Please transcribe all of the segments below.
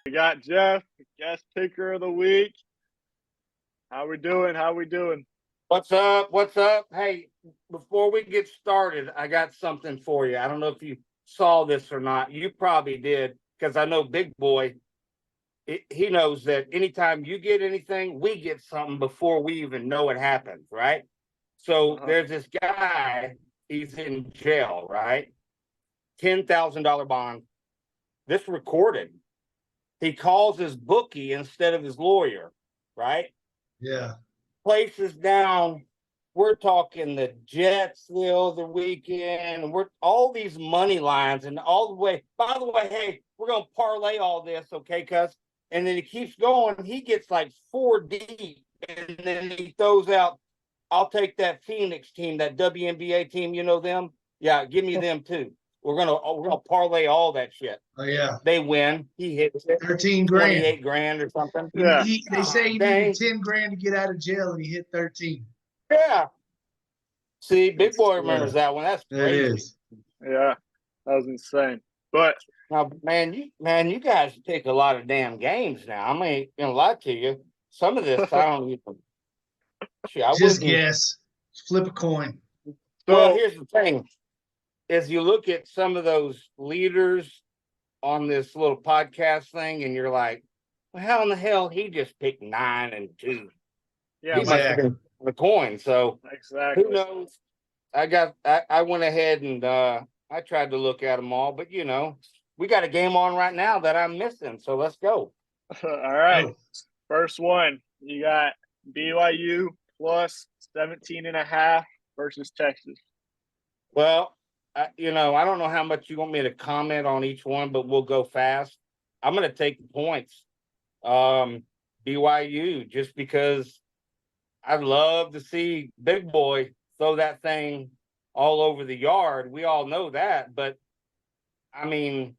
We got Jeff, guest picker of the week. How we doing? How we doing? What's up? What's up? Hey, before we get started, I got something for you. I don't know if you saw this or not. You probably did, because I know Big Boy, he knows that anytime you get anything, we get something before we even know it happens, right? So there's this guy, he's in jail, right? $10,000 bond. This recorded. He calls his bookie instead of his lawyer, right? Yeah. Places down. We're talking the Jets the other weekend. We're all these money lines and all the way. By the way, hey, we're gonna parlay all this, okay, cuz? And then he keeps going. He gets like 4 deep, and then he throws out, I'll take that Phoenix team, that WNBA team, you know them? Yeah, give me them too. We're gonna parlay all that shit. Oh yeah. They win. He hits it. 13 grand. 28 grand or something. Yeah. They say he Dang. needed 10 grand to get out of jail and he hit 13. Yeah. See, Big Boy remembers that one. That's It crazy. is. Yeah, that was insane. But Now, you guys pick a lot of damn games now. I mean, gonna lie to you. Some of this I don't even. Shit, I Just wouldn't. guess. Flip a coin. Well, so here's the thing: is you look at some of those leaders on this little podcast thing, and you're like, well, how in the hell he just picked 9 and 2? yeah, He must have been the coin. So exactly. who knows? I went ahead and I tried to look at them all, but we got a game on right now that I'm missing. So let's go. All right. Oh. First one, you got BYU plus 17.5 versus Texas. Well, I don't know how much you want me to comment on each one, but we'll go fast. I'm going to take the points. BYU, just because I'd love to see Big Boy throw that thing all over the yard. We all know that. But, I mean,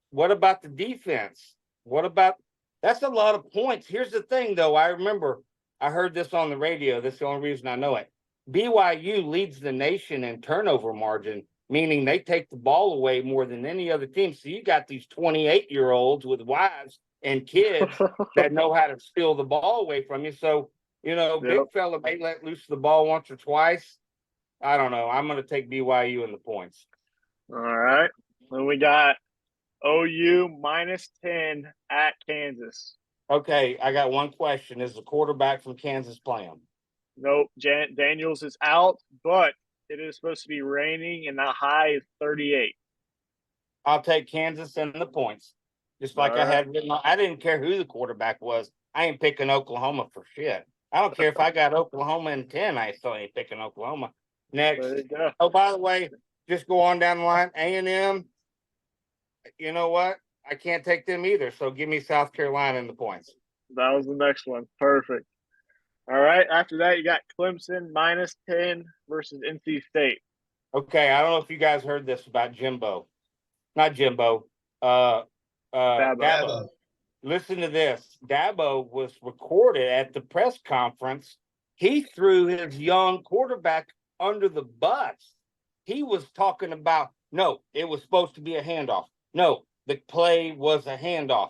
what about the defense? That's a lot of points. Here's the thing, though. I remember I heard this on the radio. That's the only reason I know it. BYU leads the nation in turnover margin, meaning they take the ball away more than any other team. So you got these 28-year-olds with wives and kids that know how to steal the ball away from you. So, big fella may let loose the ball once or twice. I don't know. I'm going to take BYU in the points. All right. Then we got OU minus 10 at Kansas. Okay, I got one question. Is the quarterback from Kansas playing? Nope. Daniels is out, but it is supposed to be raining, and the high is 38. I'll take Kansas and the points. Just like I had written on. I didn't care who the quarterback was. I ain't picking Oklahoma for shit. I don't care if I got Oklahoma in 10. I still ain't picking Oklahoma. Next. There you go. Oh, by the way, just go on down the line. A&M, you know what? I can't take them either. So give me South Carolina in the points. That was the next one. Perfect. All right. After that, you got Clemson minus 10 versus NC State. Okay. I don't know if you guys heard this about Jimbo. Not Jimbo. Dabo. Listen to this. Dabo was recorded at the press conference. He threw his young quarterback under the bus. He was talking about, no, it was supposed to be a handoff. No, the play was a handoff.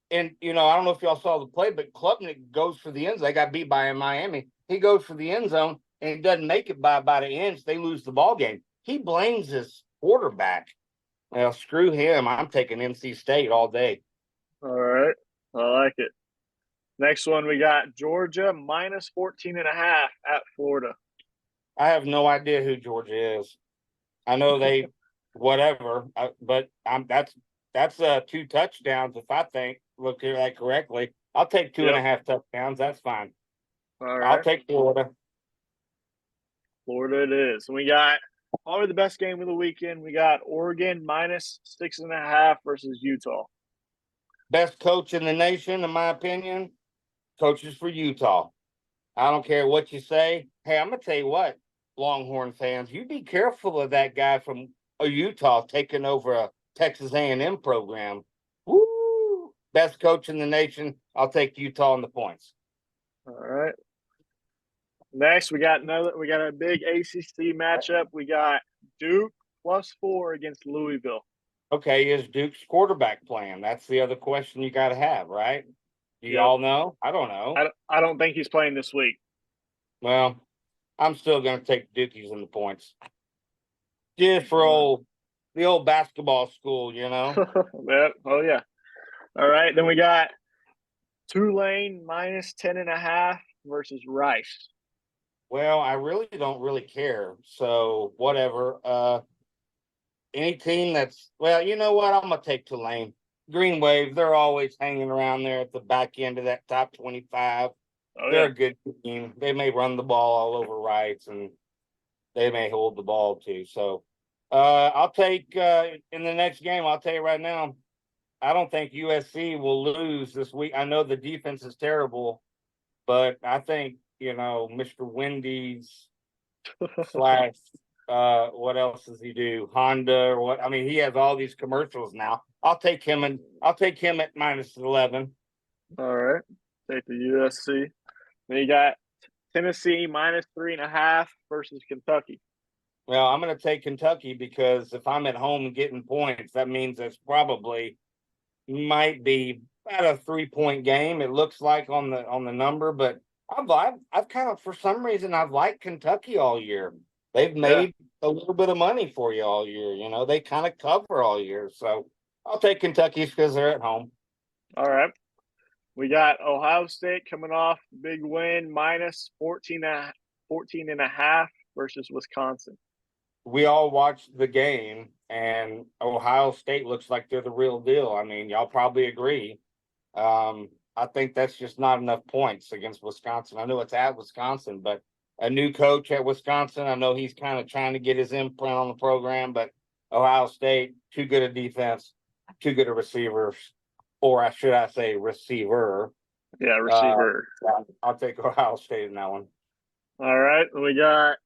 And, I don't know if y'all saw the play, but Klubnik goes for the end zone. They got beat by in Miami. He goes for the end zone, and he doesn't make it by about an inch. They lose the ball game. He blames his quarterback. Well, screw him. I'm taking NC State all day. All right. I like it. Next one, we got Georgia minus 14.5 at Florida. I have no idea who Georgia is. I know they whatever, but that's 2 touchdowns if I look at that correctly. I'll take 2.5 touchdowns. That's fine. All right. I'll take Florida. Florida it is. And we got probably the best game of the weekend. We got Oregon minus 6.5 versus Utah. Best coach in the nation, in my opinion, coaches for Utah. I don't care what you say. Hey, I'm going to tell you what, Longhorn fans, you be careful of that guy from Utah taking over a Texas A&M program. Woo! Best coach in the nation. I'll take Utah in the points. All right. Next, we got a big ACC matchup. We got Duke +4 against Louisville. Okay, is Duke's quarterback playing? That's the other question you got to have, right? Do Yep. y'all know? I don't know. I don't think he's playing this week. Well, I'm still going to take Dukies in the points. Just for the old basketball school, you know? Yep. Oh, yeah. All right. Then we got Tulane minus 10.5 versus Rice. Well, I really don't really care. So whatever. Any team that's, well, you know what? I'm going to take Tulane. Green Wave, they're always hanging around there at the back end of that top 25. Oh, They're yeah. a good team. They may run the ball all over Rice, and they may hold the ball too. So I'll take in the next game, I'll tell you right now, I don't think USC will lose this week. I know the defense is terrible, but I think, Mr. Wendy's slash what else does he do? Honda or what? I mean, he has all these commercials now. I'll take him at minus 11. All right. Take the USC. Then you got Tennessee minus 3.5 versus Kentucky. Well, I'm going to take Kentucky because if I'm at home getting points, that means it's probably might be about a 3-point game. It looks like on the number, but I've kind of, for some reason, I've liked Kentucky all year. They've made a little bit of money for you all year. They kind of cover all year. So I'll take Kentucky because they're at home. All right. We got Ohio State coming off big win minus 14.5 versus Wisconsin. We all watched the game, and Ohio State looks like they're the real deal. I mean, y'all probably agree. I think that's just not enough points against Wisconsin. I know it's at Wisconsin, but a new coach at Wisconsin, I know he's kind of trying to get his imprint on the program, but Ohio State, too good a defense, too good a receivers, or should I say receiver. Yeah, receiver. I'll take Ohio State in that one. All right. We got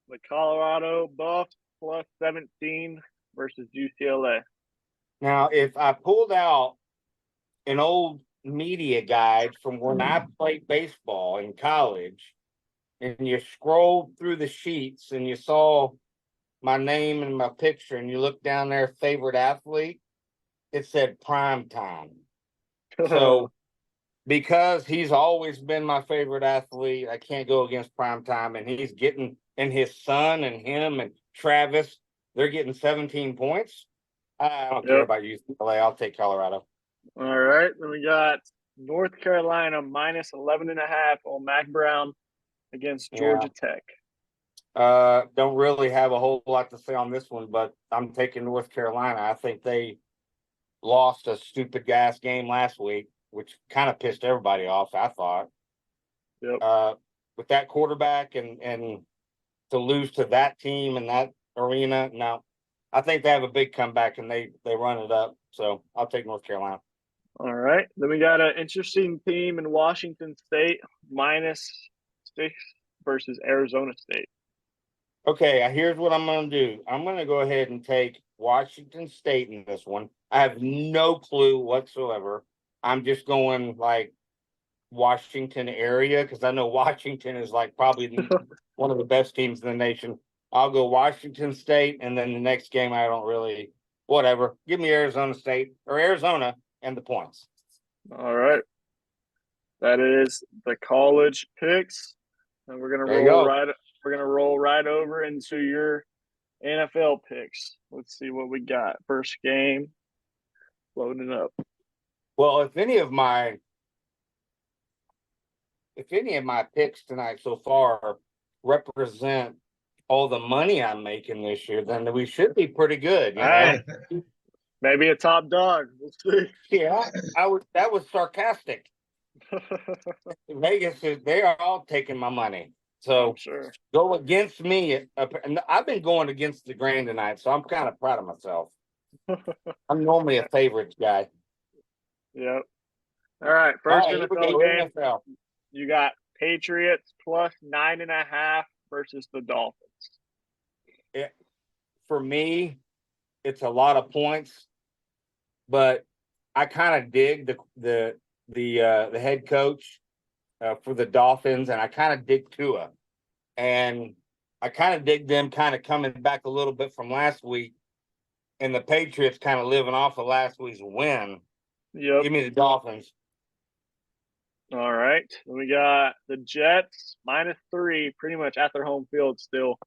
the Colorado Buffs plus 17 versus UCLA. Now, if I pulled out an old media guide from when I played baseball in college, and you scrolled through the sheets and you saw my name and my picture, and you looked down there, favorite athlete, it said prime time. So because he's always been my favorite athlete, I can't go against prime time. And he's getting, and his son and him and Travis, they're getting 17 points. I don't care about UCLA. I'll take Colorado. All right. Then we got North Carolina minus 11.5 on Mac Brown against Georgia Tech. Don't really have a whole lot to say on this one, but I'm taking North Carolina. I think they lost a stupid gas game last week, which kind of pissed everybody off, I thought. Yep. With that quarterback and to lose to that team in that arena, no. I think they have a big comeback and they run it up. So I'll take North Carolina. All right. Then we got an interesting team in Washington State minus 6 versus Arizona State. Okay, here's what I'm going to do. I'm going to go ahead and take Washington State in this one. I have no clue whatsoever. I'm just going like Washington area because I know Washington is like probably one of the best teams in the nation. I'll go Washington State, and then the next game I don't really whatever. Give me Arizona State or Arizona and the points. All right. That is the college picks. And we're gonna roll right over into your NFL picks. Let's see what we got. First game loading up. Well, if any of my picks tonight so far represent all the money I'm making this year, then we should be pretty good. You know? Maybe a top dog. We'll see. Yeah, that was sarcastic. Vegas they are all taking my money. So sure. Go against me. And I've been going against the grain tonight, so I'm kind of proud of myself. I'm normally a favorites guy. Yep. All right. First NFL game. NFL. You got Patriots plus 9.5 versus the Dolphins. For me, it's a lot of points, but I kind of dig the head coach for the Dolphins, and I kind of dig Tua, and I kind of dig them kind of coming back a little bit from last week. and the Patriots kind of living off of last week's win. Yep. Give me the Dolphins. All right. We got the Jets -3, pretty much at their home field still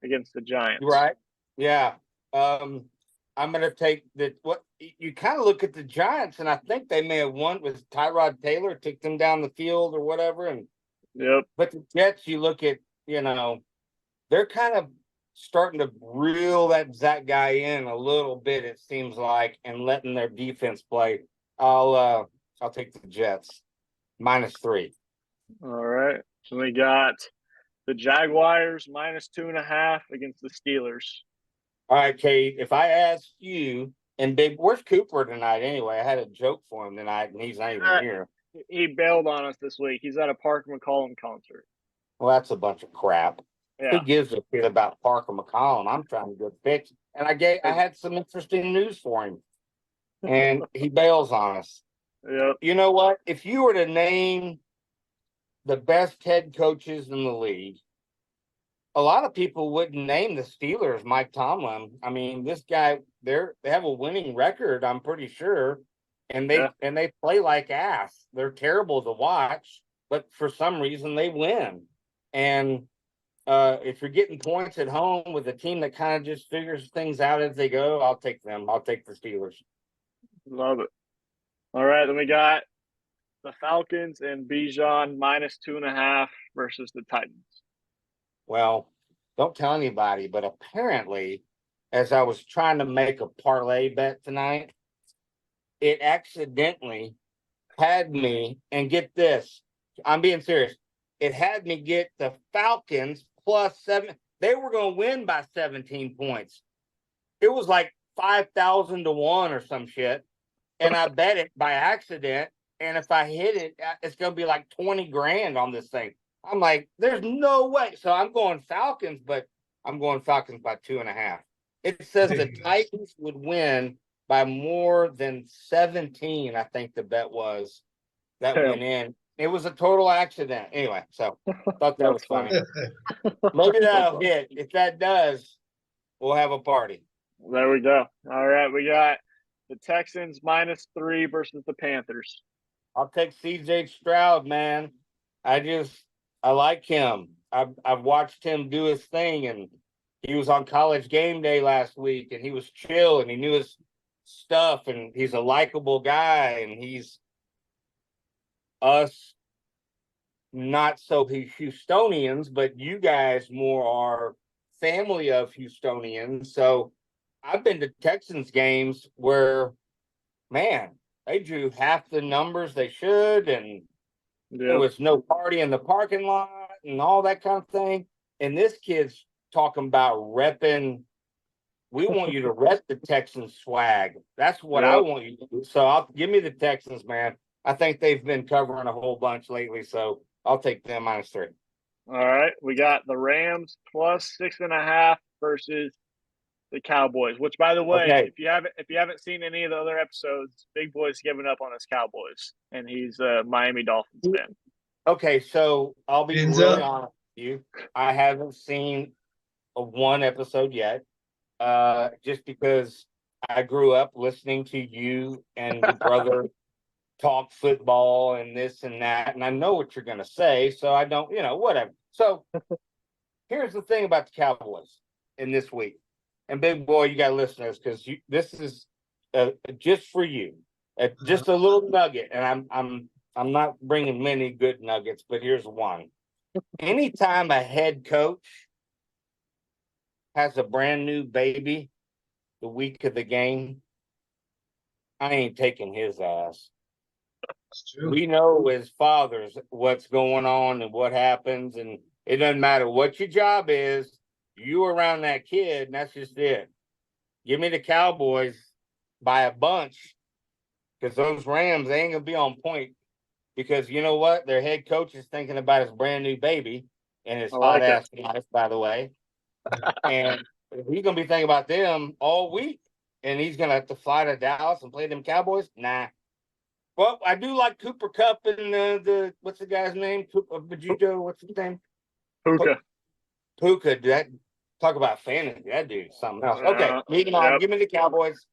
against the Giants. Right. Yeah. I'm going to take what you kind of look at the Giants, and I think they may have won with Tyrod Taylor, took them down the field or whatever. And yep. But the Jets, you look at, they're kind of starting to reel that guy in a little bit, it seems like, and letting their defense play. I'll take the Jets -3. All right. So we got the Jaguars -2.5 against the Steelers. All right, Kate, if I ask you, and Big, where's Cooper tonight anyway? I had a joke for him tonight, and he's not even here. He bailed on us this week. He's at a Parker McCollum concert. Well, that's a bunch of crap. Yeah. Who gives a shit about Parker McCollum? I'm trying to get Pics. And I had some interesting news for him. And he bails on us. Yep. You know what? If you were to name the best head coaches in the league, a lot of people wouldn't name the Steelers, Mike Tomlin. I mean, this guy, they have a winning record, I'm pretty sure. And they play like ass. They're terrible to watch, but for some reason they win. And if you're getting points at home with a team that kind of just figures things out as they go, I'll take them. I'll take the Steelers. Love it. All right, then we got the Falcons and Bijan -2.5 versus the Titans. Well, don't tell anybody, but apparently, as I was trying to make a parlay bet tonight, it accidentally had me, and get this, I'm being serious, it had me get the Falcons +7. They were going to win by 17 points. It was like 5,000 to 1 or some shit. And I bet it by accident. And if I hit it, it's going to be like 20 grand on this thing. I'm like, there's no way. So I'm going Falcons, but I'm going Falcons by 2.5. It says the Titans would win by more than 17, I think the bet was. That went in. It was a total accident. Anyway, so thought that was funny. Maybe that'll hit. If that does, we'll have a party. There we go. All right, we got the Texans -3 versus the Panthers. I'll take CJ Stroud, man. I like him. I've watched him do his thing, and he was on College Game Day last week, and he was chill, and he knew his stuff, and he's a likable guy, and he's us not so Houstonians, but you guys more are family of Houstonians. So I've been to Texans games where, man, they drew half the numbers they should, and there was no party in the parking lot and all that kind of thing. And this kid's talking about repping. We want you to rep the Texans swag. That's what I want you to do. So give me the Texans, man. I think they've been covering a whole bunch lately, so I'll take them -3. All right, we got the Rams +6.5 versus the Cowboys. Which, by the way, if you haven't seen any of the other episodes, Big Boy's giving up on his Cowboys, and he's a Miami Dolphins fan. Okay, so I'll be really honest with you. I haven't seen one episode yet, just because I grew up listening to you and your brother talk football and this and that, and I know what you're going to say, so I don't, whatever. So here's the thing about the Cowboys in this week, and Big Boy, you got to listen to this, because this is just for you, just a little nugget, and I'm not bringing many good nuggets, but here's one. Anytime a head coach has a brand new baby the week of the game, I ain't taking his ass. We know as fathers what's going on and what happens, and it doesn't matter what your job is, you around that kid, and that's just it. Give me the Cowboys by a bunch, because those Rams, they ain't gonna be on point, because you know what? Their head coach is thinking about his brand new baby and his hot ass wife, by the way. And he's gonna be thinking about them all week, and he's gonna have to fly to Dallas and play them Cowboys. Nah. Well, I do like Cooper Kupp and the what's the guy's name? Bajujo, what's his name? Puka. Puka. Talk about fantasy. That dude's something else. Okay, moving on. Yep. Give me the Cowboys.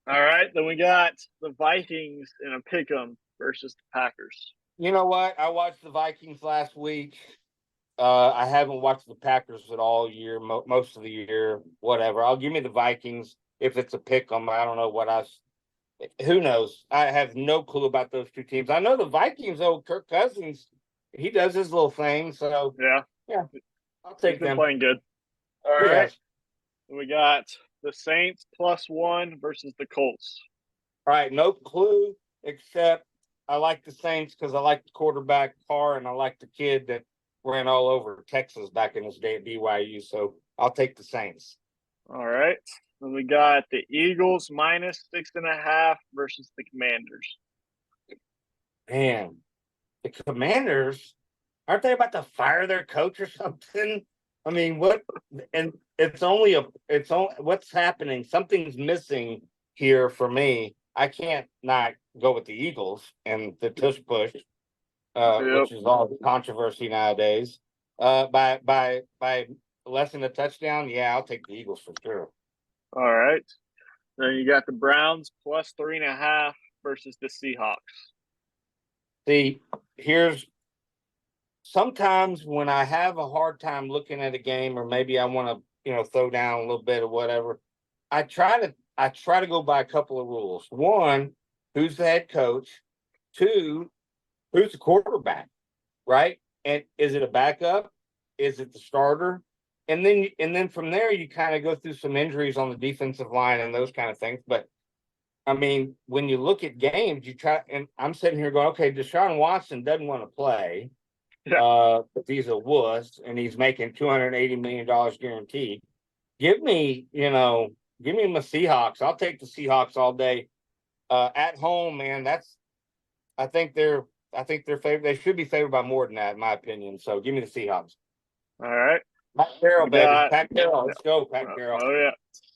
All right, then we got the Vikings in a pick'em versus the Packers. You know what? I watched the Vikings last week. I haven't watched the Packers at all year, most of the year, whatever. I'll give me the Vikings if it's a pick 'em. I don't know what else. Who knows? I have no clue about those two teams. I know the Vikings, though, Kirk Cousins, he does his little thing. So, Yeah, I'll he's take been them. playing good. All He right, has. we got the Saints +1 versus the Colts. All right, no clue except I like the Saints because I like the quarterback Carr and I like the kid that ran all over Texas back in his day at BYU. So I'll take the Saints. All right, then we got the Eagles -6.5 versus the Commanders. Man, the Commanders, aren't they about to fire their coach or something? I mean, what? And it's only what's happening? Something's missing here for me. I can't not go with the Eagles and the tush push, which is all the controversy nowadays. By less than a touchdown, yeah, I'll take the Eagles for sure. All right, then you got the Browns +3.5 versus the Seahawks. See, here's sometimes when I have a hard time looking at a game, or maybe I want to, throw down a little bit or whatever, I try to go by a couple of rules. One, who's the head coach? Two, who's the quarterback? Right? And is it a backup? Is it the starter? And then from there you kind of go through some injuries on the defensive line and those kind of things. But I mean, when you look at games, you try, and I'm sitting here going, okay, Deshaun Watson doesn't want to play. But he's a wuss and he's making $280 million guaranteed. Give me my Seahawks. I'll take the Seahawks all day. At home, man, I think they're favored. They should be favored by more than that, in my opinion. So give me the Seahawks. All right. Pat Carroll, baby. Pat Carroll. Let's go, Pat Carroll. Oh, yeah.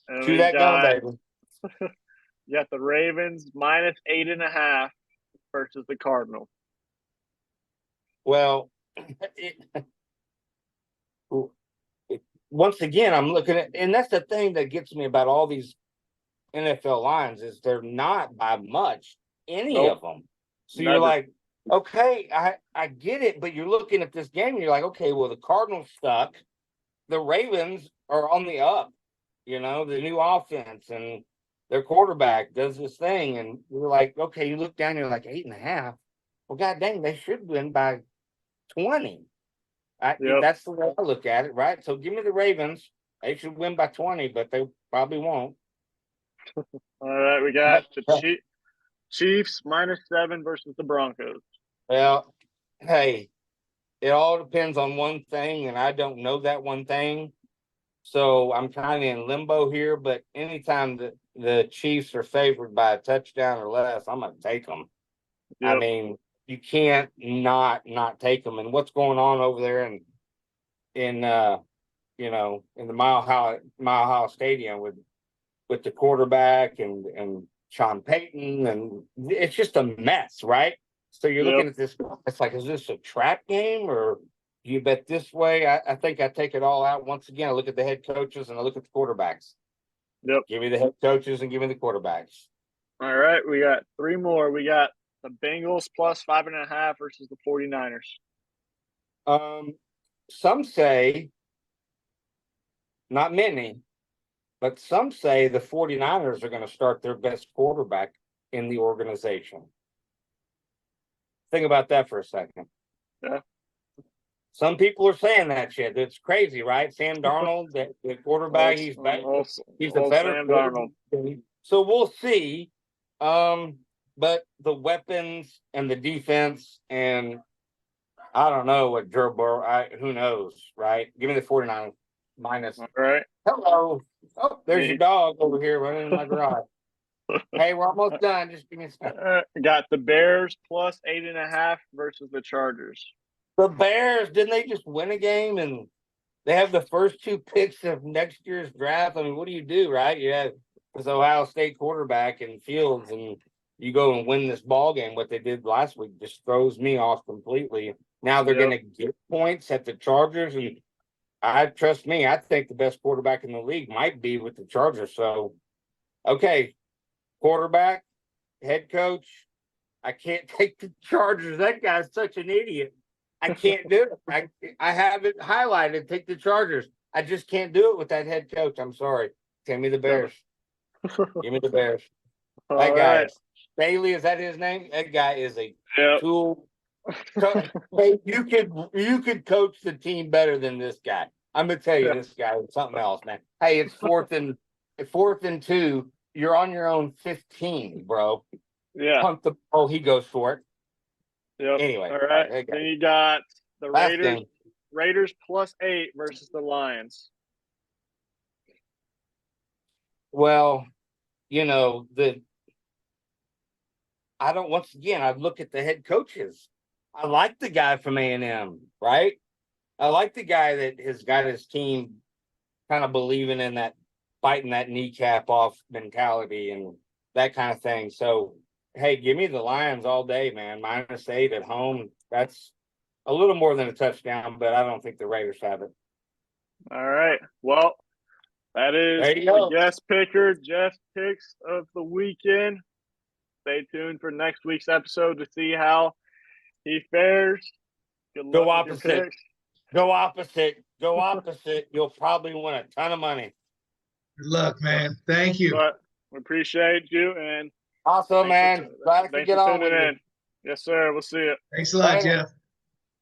And Chew that gum, baby. You got the Ravens -8.5 versus the Cardinals. Well, once again, I'm looking at, and that's the thing that gets me about all these NFL lines is they're not by much, any of them. So you're like, okay, I get it, but you're looking at this game and you're like, okay, well, the Cardinals stuck. The Ravens are on the up, the new offense, and their quarterback does this thing. And you're like, okay, you look down, you're like 8.5. Well, god dang, they should win by 20. That's the way I look at it, right? So give me the Ravens. They should win by 20, but they probably won't. All right, we got the Chiefs -7 versus the Broncos. Well, hey, it all depends on one thing, and I don't know that one thing. So I'm kind of in limbo here, but anytime the Chiefs are favored by a touchdown or less, I'm going to take them. I mean, you can't not take them. And what's going on over there in the Mile High Stadium with the quarterback and Sean Payton, and it's just a mess, right? So you're looking at this, it's like, is this a trap game or do you bet this way? I think I take it all out. Once again, I look at the head coaches and I look at the quarterbacks. Give me the head coaches and give me the quarterbacks. All right, we got three more. We got the Bengals +5.5 versus the 49ers. Some say, not many, but some say the 49ers are going to start their best quarterback in the organization. Think about that for a second. Yeah. Some people are saying that shit. It's crazy, right? Sam Darnold, the quarterback, he's a better Sam Darnold. So we'll see. But the weapons and the defense, and I don't know what Joe Burrow, who knows, right? Give me the 49ers minus. All right. Hello. Oh, there's your dog over here running in my garage. Hey, we're almost done. Just give me a second. Got the Bears +8.5 versus the Chargers. The Bears, didn't they just win a game and they have the first 2 picks of next year's draft? I mean, what do you do, right? You have this Ohio State quarterback and Fields, and you go and win this ball game. What they did last week just throws me off completely. Now they're going to get points at the Chargers, and Trust me, I think the best quarterback in the league might be with the Chargers. So, okay, quarterback, head coach. I can't take the Chargers. That guy's such an idiot. I can't do it. I have it highlighted. Take the Chargers. I just can't do it with that head coach. I'm sorry. Give me the Bears. Give me the Bears. That guy, Bailey, is that his name? That guy is a tool. Hey, you could coach the team better than this guy. I'm gonna tell you, this guy is something else, man. Hey, it's fourth and 2. You're on your own 15, bro. Yeah. Pump the ball. He goes for it. Yep. Anyway, all right. Then you got the Raiders. Raiders +8 versus the Lions. Well, once again, I look at the head coaches. I like the guy from A&M, right? I like the guy that has got his team kind of believing in that, biting that kneecap off mentality and that kind of thing. So, hey, give me the Lions all day, man. -8 at home. That's a little more than a touchdown, but I don't think the Raiders have it. All right. Well, that is the guest picker, Jeff's picks of the weekend. Stay tuned for next week's episode to see how he fares. Good luck Go opposite. Go opposite. Go opposite. You'll probably win a ton of money. Good luck, man. Thank you. But we appreciate you. And awesome, man. Glad to get on with you. Yes, sir. We'll see you. Thanks a lot, Jeff.